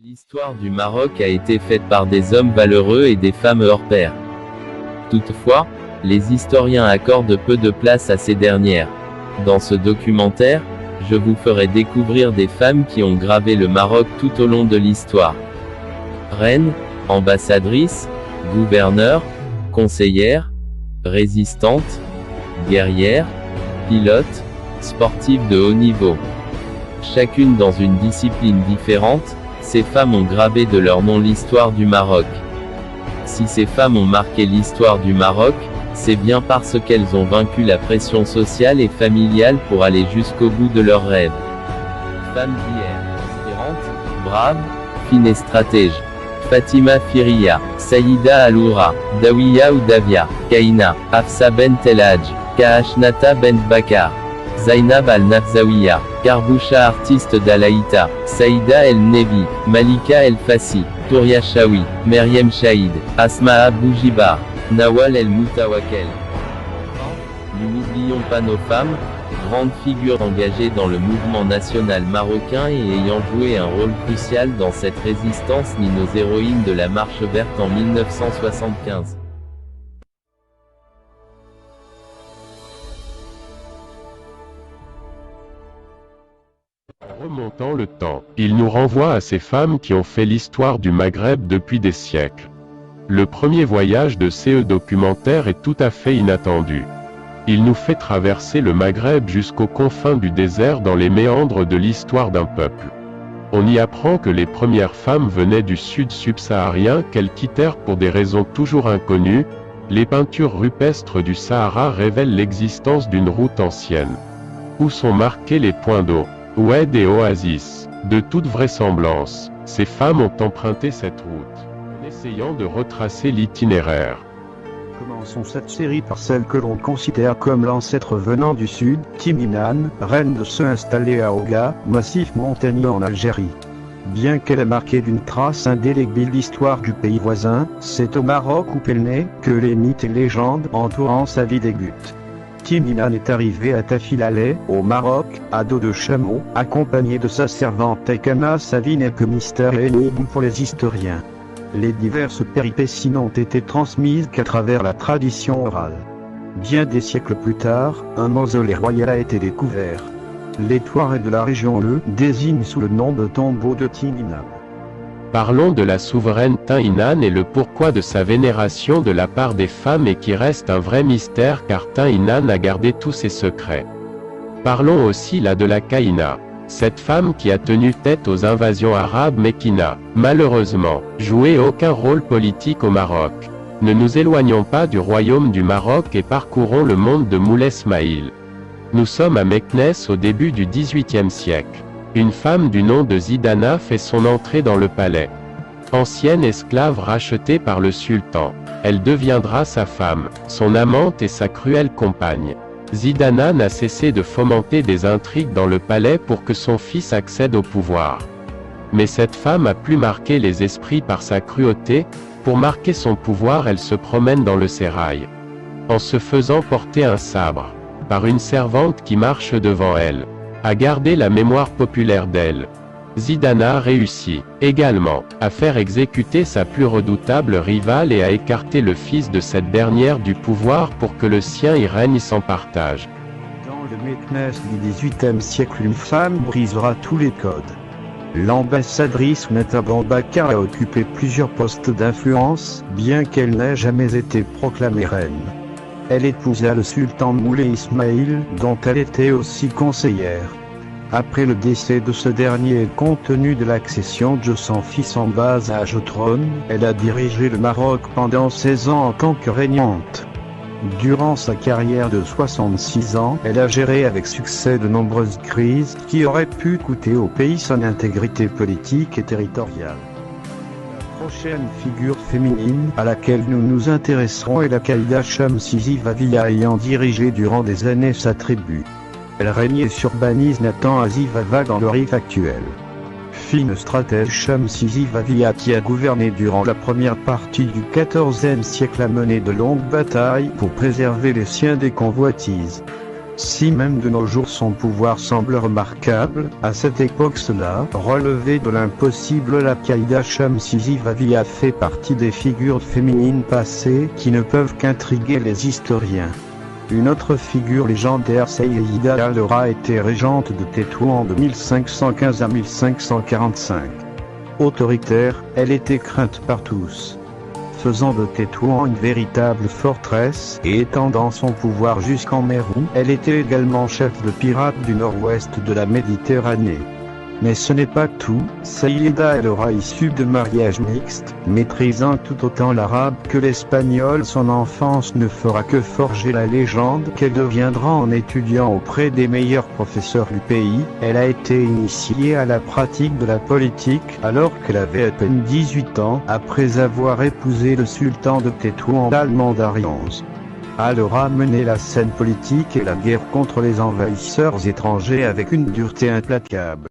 L'histoire du Maroc a été faite par des hommes valeureux et des femmes hors pair. Toutefois, les historiens accordent peu de place à ces dernières. Dans ce documentaire, je vous ferai découvrir des femmes qui ont gravé le Maroc tout au long de l'histoire. Reines, ambassadrices, gouverneurs, conseillères, résistantes, guerrières, pilotes, sportives de haut niveau. Chacune dans une discipline différente, ces femmes ont gravé de leur nom l'histoire du Maroc. Si ces femmes ont marqué l'histoire du Maroc, c'est bien parce qu'elles ont vaincu la pression sociale et familiale pour aller jusqu'au bout de leurs rêves. Femmes d'hier, inspirantes, braves, fines et stratèges. Fatima Firia, Saïda Aloura, Dawiya ou Davia, Kaina, Hafsa bent El Hadj, Kaashnata bent Bakar, Zainab al-Nafzawiya, Karboucha artiste d'Alaïta, Saïda el-Nebi, Malika el-Fassi, Touria Chaoui, Meriem Chahid, Asmaa Boujibar, Nawal el-Moutawakel. Nous n'oublions pas nos femmes, grandes figures engagées dans le mouvement national marocain et ayant joué un rôle crucial dans cette résistance ni nos héroïnes de la Marche verte en 1975. Remontant le temps, il nous renvoie à ces femmes qui ont fait l'histoire du Maghreb depuis des siècles. Le premier voyage de ce documentaire est tout à fait inattendu. Il nous fait traverser le Maghreb jusqu'aux confins du désert dans les méandres de l'histoire d'un peuple. On y apprend que les premières femmes venaient du sud subsaharien qu'elles quittèrent pour des raisons toujours inconnues. Les peintures rupestres du Sahara révèlent l'existence d'une route ancienne, où sont marqués les points d'eau, oued et oasis. De toute vraisemblance, ces femmes ont emprunté cette route, en essayant de retracer l'itinéraire. Commençons cette série par celle que l'on considère comme l'ancêtre venant du sud, Timinan, reine de se installer à Ouga, massif montagneux en Algérie. Bien qu'elle ait marqué d'une trace indélébile l'histoire du pays voisin, c'est au Maroc où elle naît que les mythes et légendes entourant sa vie débutent. Timinan est arrivée à Tafilaleh, au Maroc, à dos de chameau, accompagnée de sa servante Ekana. Sa vie n'est que mystère et énigme pour les historiens. Les diverses péripéties n'ont été transmises qu'à travers la tradition orale. Bien des siècles plus tard, un mausolée royal a été découvert. Les Touaregs de la région le désignent sous le nom de tombeau de Timinan. Parlons de la souveraine Timinan et le pourquoi de sa vénération de la part des femmes et qui reste un vrai mystère car Timinan a gardé tous ses secrets. Parlons aussi là de la Kaïna, cette femme qui a tenu tête aux invasions arabes mais qui n'a, malheureusement, joué aucun rôle politique au Maroc. Ne nous éloignons pas du royaume du Maroc et parcourons le monde de Moulay Smaïl. Nous sommes à Meknès au début du XVIIIe siècle. Une femme du nom de Zidana fait son entrée dans le palais. Ancienne esclave rachetée par le sultan, elle deviendra sa femme, son amante et sa cruelle compagne. Zidana n'a cessé de fomenter des intrigues dans le palais pour que son fils accède au pouvoir. Mais cette femme a plus marqué les esprits par sa cruauté. Pour marquer son pouvoir, elle se promène dans le sérail, en se faisant porter un sabre par une servante qui marche devant elle. À garder la mémoire populaire d'elle. Zidana réussit, également, à faire exécuter sa plus redoutable rivale et à écarter le fils de cette dernière du pouvoir pour que le sien y règne sans partage. Dans le Meknès du XVIIIe siècle, une femme brisera tous les codes. L'ambassadrice Nataban Bakar a occupé plusieurs postes d'influence, bien qu'elle n'ait jamais été proclamée reine. Elle épousa le sultan Moulay Ismaïl, dont elle était aussi conseillère. Après le décès de ce dernier et compte tenu de l'accession de son fils en bas âge au trône, elle a dirigé le Maroc pendant 16 ans en tant que régnante. Durant sa carrière de 66 ans, elle a géré avec succès de nombreuses crises qui auraient pu coûter au pays son intégrité politique et territoriale. La prochaine figure féminine à laquelle nous nous intéresserons est la Qaïda Shamsizi Vavia ayant dirigé durant des années sa tribu. Elle régnait sur Bani Nathan Azivava dans le Rif actuel. Fine stratège Shamsizi Vavia qui a gouverné durant la première partie du XIVe siècle a mené de longues batailles pour préserver les siens des convoitises. Si même de nos jours son pouvoir semble remarquable, à cette époque cela relevait de l'impossible. La Qaïda Shamsizi Vavi a fait partie des figures féminines passées qui ne peuvent qu'intriguer les historiens. Une autre figure légendaire, Sayyida al-Ra, était régente de Tétouan de 1515 à 1545. Autoritaire, elle était crainte par tous, faisant de Tétouan une véritable forteresse et étendant son pouvoir jusqu'en mer Rouge. Elle était également chef de pirates du nord-ouest de la Méditerranée. Mais ce n'est pas tout, Sayyida al-Ra, issue de mariage mixte, maîtrisant tout autant l'arabe que l'espagnol, son enfance ne fera que forger la légende qu'elle deviendra en étudiant auprès des meilleurs professeurs du pays. Elle a été initiée à la pratique de la politique alors qu'elle avait à peine 18 ans, après avoir épousé le sultan de Tétouan al-Mandari XI. Al-Ra menait la scène politique et la guerre contre les envahisseurs étrangers avec une dureté implacable.